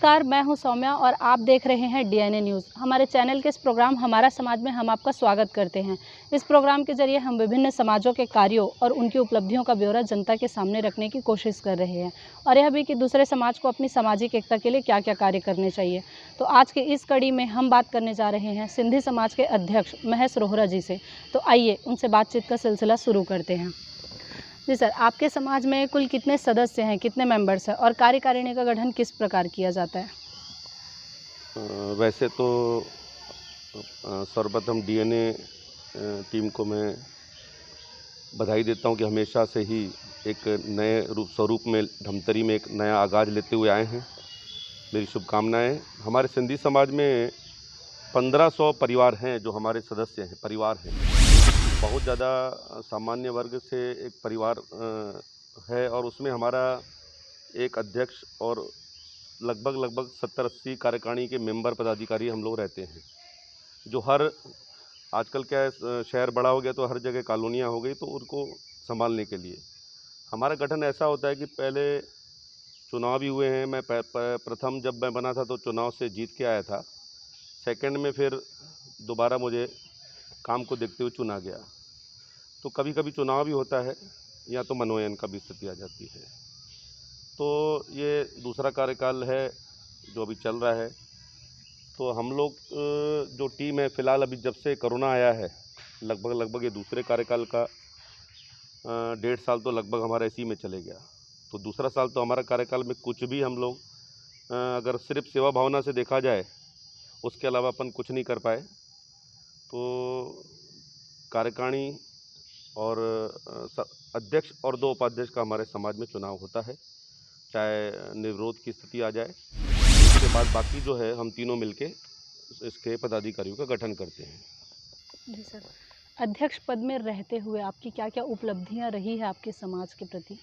नमस्कार, मैं हूं सौम्या और आप देख रहे हैं डीएनए न्यूज़। हमारे चैनल के इस प्रोग्राम हमारा समाज में हम आपका स्वागत करते हैं। इस प्रोग्राम के जरिए हम विभिन्न समाजों के कार्यों और उनकी उपलब्धियों का ब्यौरा जनता के सामने रखने की कोशिश कर रहे हैं और यह भी कि दूसरे समाज को अपनी सामाजिक एकता के लिए क्या क्या कार्य करने चाहिए। तो आज की इस कड़ी में हम बात करने जा रहे हैं सिंधी समाज के अध्यक्ष महेश रोहरा जी से। तो आइए उनसे बातचीत का सिलसिला शुरू करते हैं। जी सर, आपके समाज में कुल कितने सदस्य हैं, कितने मेंबर्स हैं और कार्यकारिणी का गठन किस प्रकार किया जाता है? वैसे तो सर्वप्रथम डीएनए टीम को मैं बधाई देता हूं कि हमेशा से ही एक नए स्वरूप में धमतरी में एक नया आगाज़ लेते हुए आए हैं। मेरी शुभकामनाएं। हमारे सिंधी समाज में 1500 परिवार हैं जो हमारे सदस्य हैं, परिवार हैं। बहुत ज़्यादा सामान्य वर्ग से एक परिवार है और उसमें हमारा एक अध्यक्ष और लगभग 70-80 कार्यकारिणी के मेंबर पदाधिकारी हम लोग रहते हैं, जो हर आजकल क्या है, शहर बड़ा हो गया तो हर जगह कॉलोनियाँ हो गई, तो उनको संभालने के लिए हमारा गठन ऐसा होता है कि पहले चुनाव भी हुए हैं। मैं प्रथम जब मैं बना था तो चुनाव से जीत के आया था। सेकंड में फिर दोबारा मुझे काम को देखते हुए चुना गया। तो कभी कभी चुनाव भी होता है या तो मनोनयन का भी स्थिति आ जाती है। तो ये दूसरा कार्यकाल है जो अभी चल रहा है। तो हम लोग जो टीम है फ़िलहाल, अभी जब से कोरोना आया है, लगभग ये दूसरे कार्यकाल का 1.5 साल तो लगभग हमारा इसी में चले गया। तो दूसरा साल तो हमारा कार्यकाल में कुछ भी हम लोग अगर सिर्फ सेवा भावना से देखा जाए, उसके अलावा अपन कुछ नहीं कर पाए। तो कार्यकारिणी और अध्यक्ष और 2 उपाध्यक्ष का हमारे समाज में चुनाव होता है, चाहे निर्विरोध की स्थिति आ जाए। उसके बाद बाकी जो है हम तीनों मिलके इसके पदाधिकारियों का गठन करते हैं। जी सर, अध्यक्ष पद में रहते हुए आपकी क्या क्या उपलब्धियां रही है आपके समाज के प्रति?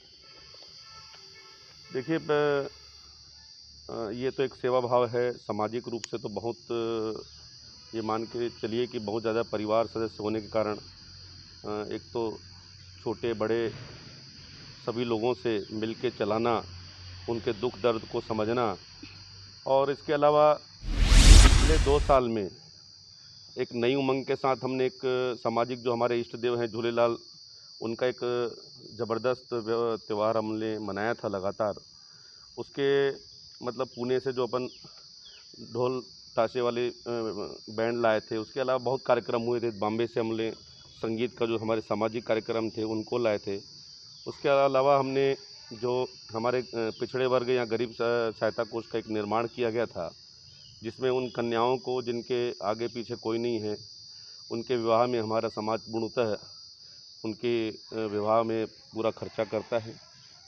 देखिए, ये तो एक सेवा भाव है। सामाजिक रूप से तो बहुत ये मान के चलिए कि बहुत ज़्यादा परिवार सदस्य होने के कारण एक तो छोटे बड़े सभी लोगों से मिल के चलाना, उनके दुख दर्द को समझना, और इसके अलावा पिछले 2 साल में एक नई उमंग के साथ हमने एक सामाजिक जो हमारे इष्ट देव हैं झूलेलाल, उनका एक ज़बरदस्त त्यौहार हमने मनाया था लगातार। उसके मतलब पुणे से जो अपन ढोल ताशे वाले बैंड लाए थे, उसके अलावा बहुत कार्यक्रम हुए थे। बॉम्बे से हमने संगीत का जो हमारे सामाजिक कार्यक्रम थे उनको लाए थे। उसके अलावा हमने जो हमारे पिछड़े वर्ग या गरीब सहायता कोष का एक निर्माण किया गया था, जिसमें उन कन्याओं को जिनके आगे पीछे कोई नहीं है, उनके विवाह में हमारा समाज पूर्णतः उनके विवाह में पूरा खर्चा करता है।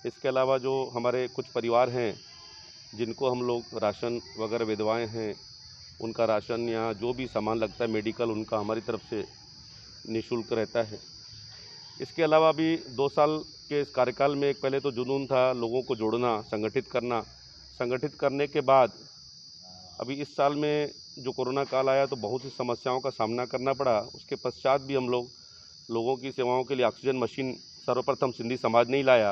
इसके अलावा जो हमारे कुछ परिवार हैं जिनको हम लोग राशन वगैरह, विधवाएं हैं, उनका राशन या जो भी सामान लगता है मेडिकल, उनका हमारी तरफ से निःशुल्क रहता है। इसके अलावा अभी 2 साल के इस कार्यकाल में एक पहले तो जुनून था लोगों को जोड़ना, संगठित करना। संगठित करने के बाद अभी इस साल में जो कोरोना काल आया तो बहुत सी समस्याओं का सामना करना पड़ा। उसके पश्चात भी हम लोग लोगों की सेवाओं के लिए ऑक्सीजन मशीन सर्वप्रथम सिंधी समाज ने ही लाया,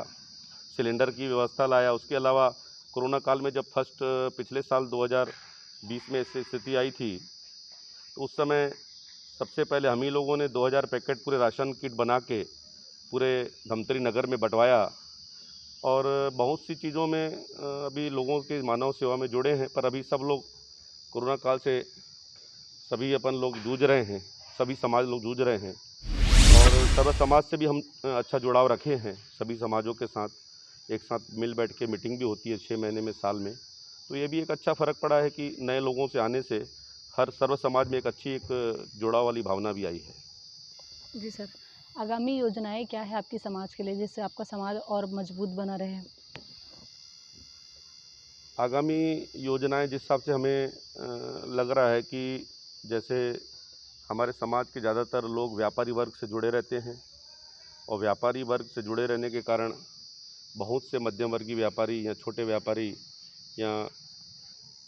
सिलेंडर की व्यवस्था लाया। उसके अलावा कोरोना काल में जब फर्स्ट पिछले साल 2020 में ऐसी स्थिति आई थी, तो उस समय सबसे पहले हम ही लोगों ने 2000 पैकेट पूरे राशन किट बना के पूरे धमतरी नगर में बंटवाया। और बहुत सी चीज़ों में अभी लोगों के मानव सेवा में जुड़े हैं, पर अभी सब लोग कोरोना काल से सभी अपन लोग जूझ रहे हैं, सभी समाज लोग जूझ रहे हैं। और सर्व समाज से भी हम अच्छा जुड़ाव रखे हैं। सभी समाजों के साथ एक साथ मिल बैठ के मीटिंग भी होती है 6 महीने में, साल में। तो ये भी एक अच्छा फ़र्क पड़ा है कि नए लोगों से आने से हर सर्व समाज में एक अच्छी एक जुड़ाव वाली भावना भी आई है। जी सर, आगामी योजनाएं क्या है आपके समाज के लिए जिससे आपका समाज और मजबूत बना रहे? आगामी योजनाएं जिस हिसाब से हमें लग रहा है कि जैसे हमारे समाज के ज़्यादातर लोग व्यापारी वर्ग से जुड़े रहते हैं, और व्यापारी वर्ग से जुड़े रहने के कारण बहुत से मध्यम वर्गीय व्यापारी या छोटे व्यापारी, या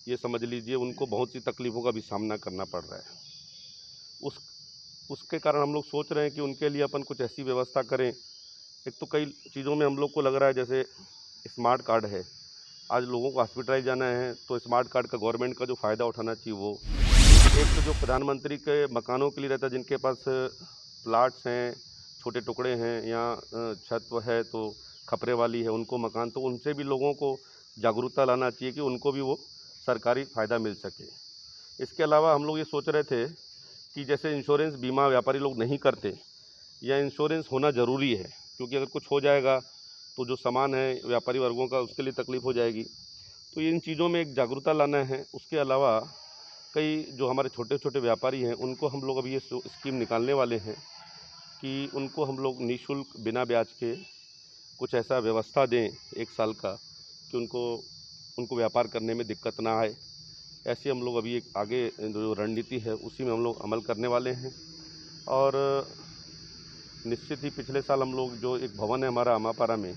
ये समझ लीजिए उनको बहुत सी तकलीफ़ों का भी सामना करना पड़ रहा है। उस उसके कारण हम लोग सोच रहे हैं कि उनके लिए अपन कुछ ऐसी व्यवस्था करें। एक तो कई चीज़ों में हम लोग को लग रहा है, जैसे स्मार्ट कार्ड है, आज लोगों को हॉस्पिटलाइज जाना है तो स्मार्ट कार्ड का गवर्नमेंट का जो फ़ायदा उठाना चाहिए वो। एक तो जो प्रधानमंत्री के मकानों के लिए रहता है, जिनके पास प्लाट्स हैं, छोटे टुकड़े हैं या छत है तो खपरे वाली है उनको मकान, तो उनसे भी लोगों को जागरूकता लाना चाहिए कि उनको भी वो सरकारी फ़ायदा मिल सके। इसके अलावा हम लोग ये सोच रहे थे कि जैसे इंश्योरेंस बीमा व्यापारी लोग नहीं करते, या इंश्योरेंस होना ज़रूरी है, क्योंकि अगर कुछ हो जाएगा तो जो सामान है व्यापारी वर्गों का उसके लिए तकलीफ़ हो जाएगी। तो इन चीज़ों में एक जागरूकता लाना है। उसके अलावा कई जो हमारे छोटे छोटे व्यापारी हैं उनको हम लोग अभी ये स्कीम निकालने वाले हैं कि उनको हम लोग निःशुल्क बिना ब्याज के कुछ ऐसा व्यवस्था दें 1 साल का कि उनको व्यापार करने में दिक्कत ना आए। ऐसे हम लोग अभी एक आगे जो रणनीति है उसी में हम लोग अमल करने वाले हैं। और निश्चित ही पिछले साल हम लोग जो एक भवन है हमारा अमापारा में,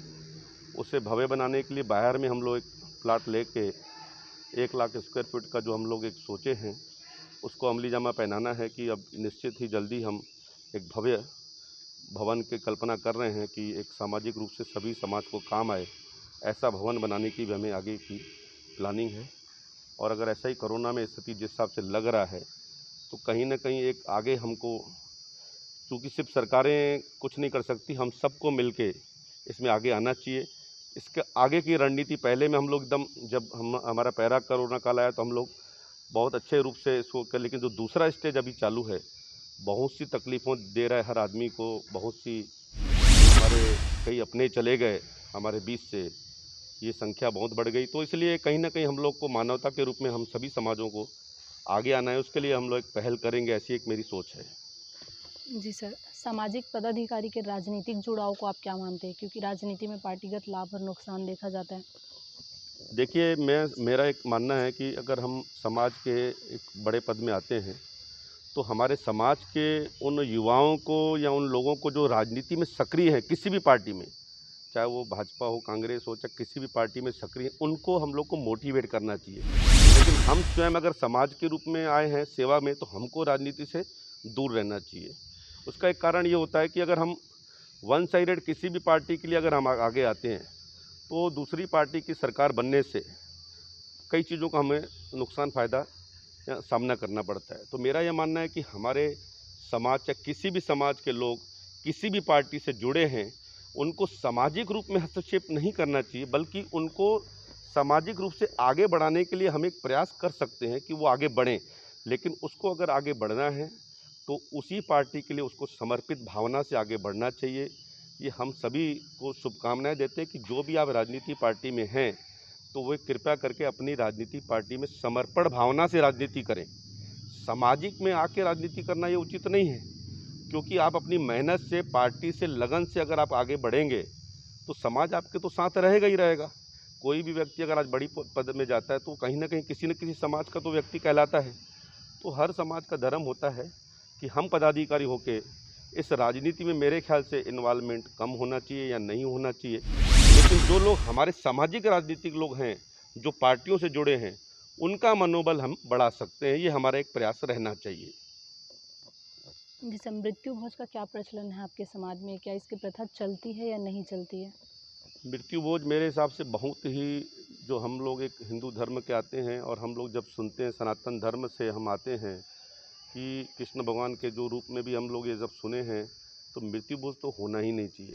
उसे भव्य बनाने के लिए बाहर में हम लोग एक प्लाट लेके 1 लाख स्क्वायर फीट का जो हम लोग एक सोचे हैं उसको अमली जामा पहनाना है कि अब निश्चित ही जल्दी हम एक भव्य भवन की कल्पना कर रहे हैं कि एक सामाजिक रूप से सभी समाज को काम आए, ऐसा भवन बनाने की भी हमें आगे की प्लानिंग है। और अगर ऐसा ही कोरोना में स्थिति जिस हिसाब से लग रहा है तो कहीं न कहीं एक आगे हमको, क्योंकि सिर्फ सरकारें कुछ नहीं कर सकती, हम सबको मिलके इसमें आगे आना चाहिए। इसके आगे की रणनीति पहले में हम लोग एकदम, जब हमारा पहला कोरोना काल आया तो हम लोग बहुत अच्छे रूप से इसको कर, लेकिन जो दूसरा स्टेज अभी चालू है बहुत सी तकलीफ़ों दे रहा है हर आदमी को। बहुत सी हमारे कई अपने चले गए हमारे बीच से, ये संख्या बहुत बढ़ गई। तो इसलिए कहीं न कहीं हम लोग को मानवता के रूप में हम सभी समाजों को आगे आना है, उसके लिए हम लोग एक पहल करेंगे, ऐसी एक मेरी सोच है। जी सर, सामाजिक पदाधिकारी के राजनीतिक जुड़ाव को आप क्या मानते हैं? क्योंकि राजनीति में पार्टीगत लाभ और नुकसान देखा जाता है। देखिए, मेरा एक मानना है कि अगर हम समाज के एक बड़े पद में आते हैं तो हमारे समाज के उन युवाओं को या उन लोगों को जो राजनीति में सक्रिय हैं किसी भी पार्टी में, चाहे वो भाजपा हो, कांग्रेस हो, चाहे किसी भी पार्टी में सक्रिय हैं, उनको हम लोग को मोटिवेट करना चाहिए। लेकिन हम स्वयं अगर समाज के रूप में आए हैं सेवा में तो हमको राजनीति से दूर रहना चाहिए। उसका एक कारण ये होता है कि अगर हम वन साइडेड किसी भी पार्टी के लिए अगर हम आगे आते हैं तो दूसरी पार्टी की सरकार बनने से कई चीज़ों का हमें नुकसान फ़ायदा या सामना करना पड़ता है। तो मेरा यह मानना है कि हमारे समाज या किसी भी समाज के लोग किसी भी पार्टी से जुड़े हैं, उनको सामाजिक रूप में हस्तक्षेप नहीं करना चाहिए, बल्कि उनको सामाजिक रूप से आगे बढ़ाने के लिए हम एक प्रयास कर सकते हैं कि वो आगे बढ़ें। लेकिन उसको अगर आगे बढ़ना है तो उसी पार्टी के लिए उसको समर्पित भावना से आगे बढ़ना चाहिए। ये हम सभी को शुभकामनाएँ देते हैं कि जो भी आप राजनीति पार्टी में हैं तो वे कृपया करके अपनी राजनीति पार्टी में समर्पण भावना से राजनीति करें। सामाजिक में आके राजनीति करना ये उचित नहीं है, क्योंकि आप अपनी मेहनत से, पार्टी से, लगन से अगर आप आगे बढ़ेंगे तो समाज आपके तो साथ रहेगा ही रहेगा। कोई भी व्यक्ति अगर आज बड़ी पद में जाता है तो कहीं न कहीं किसी न किसी समाज का तो व्यक्ति कहलाता है। तो हर समाज का धर्म होता है कि हम पदाधिकारी होके इस राजनीति में मेरे ख्याल से इन्वॉल्वमेंट कम होना चाहिए या नहीं होना चाहिए। लेकिन जो लोग हमारे सामाजिक राजनीतिक लोग हैं, जो पार्टियों से जुड़े हैं, उनका मनोबल हम बढ़ा सकते हैं। ये हमारा एक प्रयास रहना चाहिए। जी सर, मृत्यु भोज का क्या प्रचलन है आपके समाज में? क्या इसकी प्रथा चलती है या नहीं चलती है? मृत्यु भोज मेरे हिसाब से बहुत ही, जो हम लोग एक हिंदू धर्म के आते हैं और हम लोग जब सुनते हैं, सनातन धर्म से हम आते हैं कि कृष्ण भगवान के जो रूप में भी हम लोग ये जब सुने हैं, तो मृत्यु भोज तो होना ही नहीं चाहिए।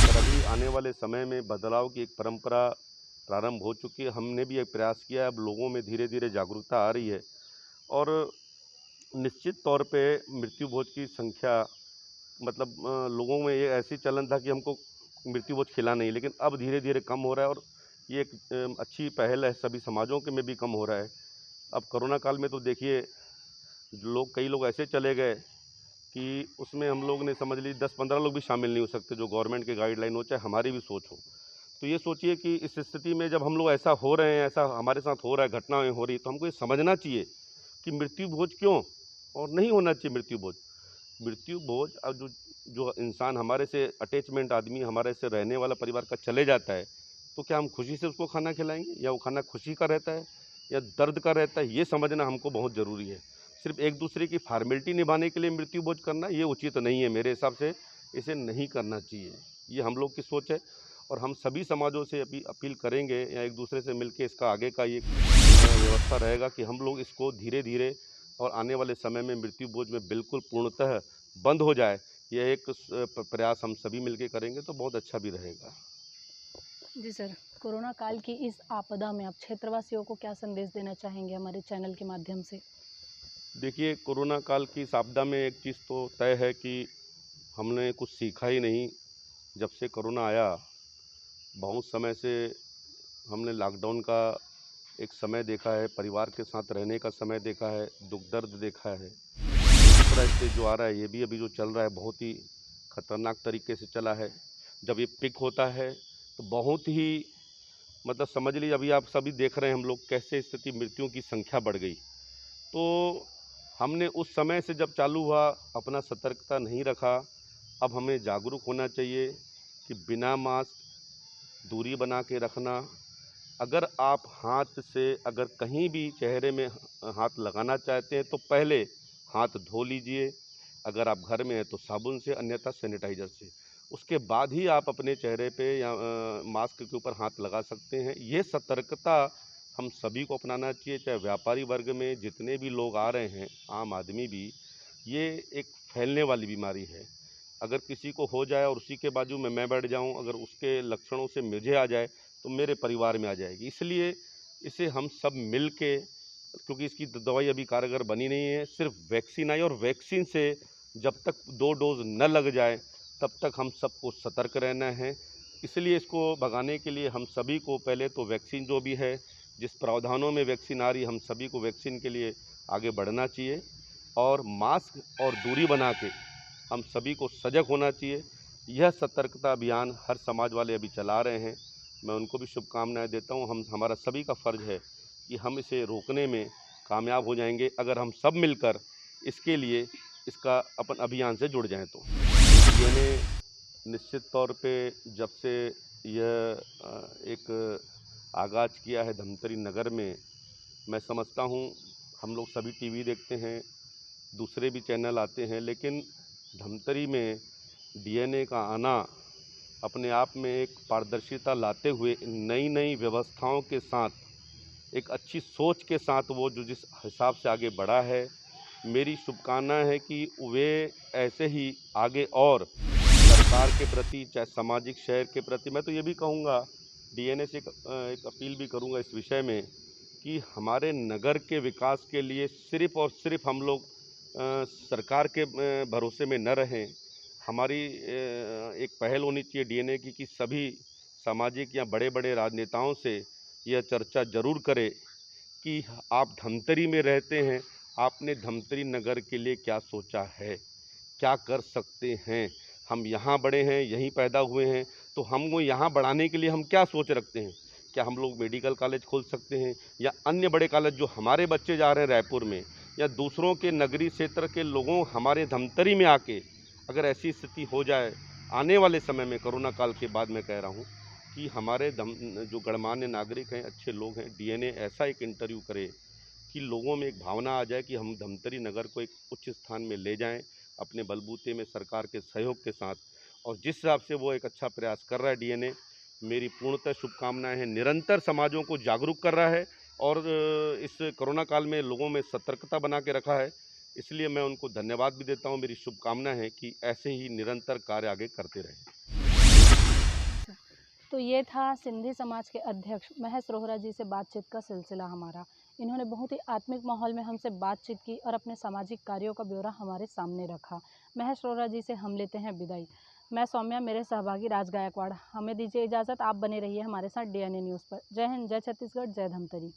और अभी आने वाले समय में बदलाव की एक परंपरा प्रारंभ हो चुकी है। हमने भी एक प्रयास किया है, अब लोगों में धीरे धीरे जागरूकता आ रही है और निश्चित तौर पे मृत्यु भोज की संख्या, मतलब लोगों में ये ऐसी चलन था कि हमको मृत्यु भोज खिलाना ही, लेकिन अब धीरे धीरे कम हो रहा है और ये एक अच्छी पहल है, सभी समाजों के में भी कम हो रहा है। अब कोरोना काल में तो देखिए कई लोग ऐसे चले गए कि उसमें हम लोग ने समझ लीजिए 10-15 लोग भी शामिल नहीं हो सकते, जो गवर्नमेंट की गाइडलाइन हो, चाहे हमारी भी सोच हो। तो ये सोचिए कि इस स्थिति में जब हम लोग ऐसा हो रहे हैं, ऐसा हमारे साथ हो रहा है, घटनाएँ हो रही, तो हमको ये समझना चाहिए कि मृत्यु भोज क्यों और नहीं होना चाहिए मृत्यु भोज। मृत्यु भोज अब जो जो इंसान हमारे से अटैचमेंट आदमी हमारे से रहने वाला परिवार का चले जाता है, तो क्या हम खुशी से उसको खाना खिलाएँगे या वो खाना खुशी का रहता है या दर्द का रहता है, ये समझना हमको बहुत ज़रूरी है। सिर्फ़ एक-दूसरे की फ़ॉर्मेलिटी निभाने के लिए मृत्यु भोज करना ये उचित नहीं है मेरे हिसाब से, इसे नहीं करना चाहिए। ये हम लोग की सोच है और हम सभी समाजों से अपील करेंगे या एक दूसरे से मिलके इसका आगे का ये व्यवस्था रहेगा कि हम लोग इसको धीरे धीरे और आने वाले समय में मृत्यु बोझ में बिल्कुल पूर्णतः बंद हो जाए। यह एक प्रयास हम सभी मिलके करेंगे तो बहुत अच्छा भी रहेगा। जी सर, कोरोना काल की इस आपदा में आप क्षेत्रवासियों को क्या संदेश देना चाहेंगे हमारे चैनल के माध्यम से? देखिए, कोरोना काल की इस आपदा में एक चीज़ तो तय है कि हमने कुछ सीखा ही नहीं। जब से कोरोना आया, बहुत समय से हमने लॉकडाउन का एक समय देखा है, परिवार के साथ रहने का समय देखा है, दुःख दर्द देखा है। दूसरा स्टेज जो आ रहा है, ये भी अभी जो चल रहा है, बहुत ही खतरनाक तरीके से चला है। जब ये पीक होता है, तो बहुत ही मतलब समझ लीजिए अभी आप सभी देख रहे हैं हम लोग कैसे स्थिति मृत्युओं की संख्या बढ़ गई। तो हमने उस समय से जब चालू हुआ अपना सतर्कता नहीं रखा। अब हमें जागरूक होना चाहिए कि बिना मास्क दूरी बना के रखना। अगर आप हाथ से अगर कहीं भी चेहरे में हाथ लगाना चाहते हैं तो पहले हाथ धो लीजिए। अगर आप घर में हैं तो साबुन से, अन्यथा सैनिटाइज़र से। उसके बाद ही आप अपने चेहरे पे या मास्क के ऊपर हाथ लगा सकते हैं। ये सतर्कता हम सभी को अपनाना चाहिए, चाहे व्यापारी वर्ग में जितने भी लोग आ रहे हैं, आम आदमी भी। ये एक फैलने वाली बीमारी है। अगर किसी को हो जाए और उसी के बाजू में मैं बैठ जाऊं, अगर उसके लक्षणों से मुझे आ जाए तो मेरे परिवार में आ जाएगी। इसलिए इसे हम सब मिल के, क्योंकि इसकी दवाई अभी कारगर बनी नहीं है, सिर्फ वैक्सीन आई और वैक्सीन से जब तक 2 डोज न लग जाए तब तक हम सबको सतर्क रहना है। इसलिए इसको भगाने के लिए हम सभी को पहले तो वैक्सीन जो भी है, जिस प्रावधानों में वैक्सीन आ रही है, हम सभी को वैक्सीन के लिए आगे बढ़ना चाहिए और मास्क और दूरी बना के हम सभी को सजग होना चाहिए। यह सतर्कता अभियान हर समाज वाले अभी चला रहे हैं। मैं उनको भी शुभकामनाएं देता हूं। हमारा सभी का फ़र्ज़ है कि हम इसे रोकने में कामयाब हो जाएंगे, अगर हम सब मिलकर इसके लिए इसका अपन अभियान से जुड़ जाएं तो। मैंने निश्चित तौर पे जब से यह एक आगाज़ किया है धमतरी नगर में, मैं समझता हूँ हम लोग सभी टीवी देखते हैं, दूसरे भी चैनल आते हैं, लेकिन धमतरी में डीएनए का आना अपने आप में एक पारदर्शिता लाते हुए नई नई व्यवस्थाओं के साथ, एक अच्छी सोच के साथ वो जो जिस हिसाब से आगे बढ़ा है, मेरी शुभकामना है कि वे ऐसे ही आगे और सरकार के प्रति, चाहे सामाजिक शहर के प्रति, मैं तो ये भी कहूँगा, डीएनए से एक अपील भी करूँगा इस विषय में कि हमारे नगर के विकास के लिए सिर्फ़ और सिर्फ़ हम लोग सरकार के भरोसे में न रहें। हमारी एक पहल होनी चाहिए डीएनए की कि सभी सामाजिक या बड़े-बड़े राजनेताओं से यह चर्चा ज़रूर करें कि आप धमतरी में रहते हैं, आपने धमतरी नगर के लिए क्या सोचा है? क्या कर सकते हैं? हम यहाँ बड़े हैं, यहीं पैदा हुए हैं, तो हमको यहाँ बढ़ाने के लिए हम क्या सोच रखते हैं? क्या हम लोग मेडिकल कॉलेज खोल सकते हैं या अन्य बड़े कॉलेज जो हमारे बच्चे जा रहे हैं रायपुर में, या दूसरों के नगरीय क्षेत्र के लोगों हमारे धमतरी में आके अगर ऐसी स्थिति हो जाए आने वाले समय में, कोरोना काल के बाद, मैं कह रहा हूँ कि हमारे जो गणमान्य नागरिक हैं, अच्छे लोग हैं, डीएनए ऐसा एक इंटरव्यू करे कि लोगों में एक भावना आ जाए कि हम धमतरी नगर को एक उच्च स्थान में ले जाएं अपने बलबूते में सरकार के सहयोग के साथ। और जिस हिसाब से वो एक अच्छा प्रयास कर रहा है डीएनए, मेरी पूर्णतः शुभकामनाएं हैं। निरंतर समाजों को जागरूक कर रहा है और इस कोरोना काल में लोगों में सतर्कता बना के रखा है। इसलिए मैं उनको धन्यवाद भी देता हूं। मेरी शुभकामना है कि ऐसे ही निरंतर कार्य आगे करते रहें। तो ये था सिंधी समाज के अध्यक्ष महेश रोहरा जी से बातचीत का सिलसिला हमारा। इन्होंने बहुत ही आत्मिक माहौल में हमसे बातचीत की और अपने सामाजिक कार्यों का ब्यौरा हमारे सामने रखा। महेश रोहरा जी से हम लेते हैं विदाई। मैं सौम्या, मेरे सहभागी राज गायकवाड़। हमें दीजिए इजाज़त। आप बने रहिए हमारे साथ डीएनए न्यूज़ पर। जय हिंद, जय छत्तीसगढ़, जय धमतरी।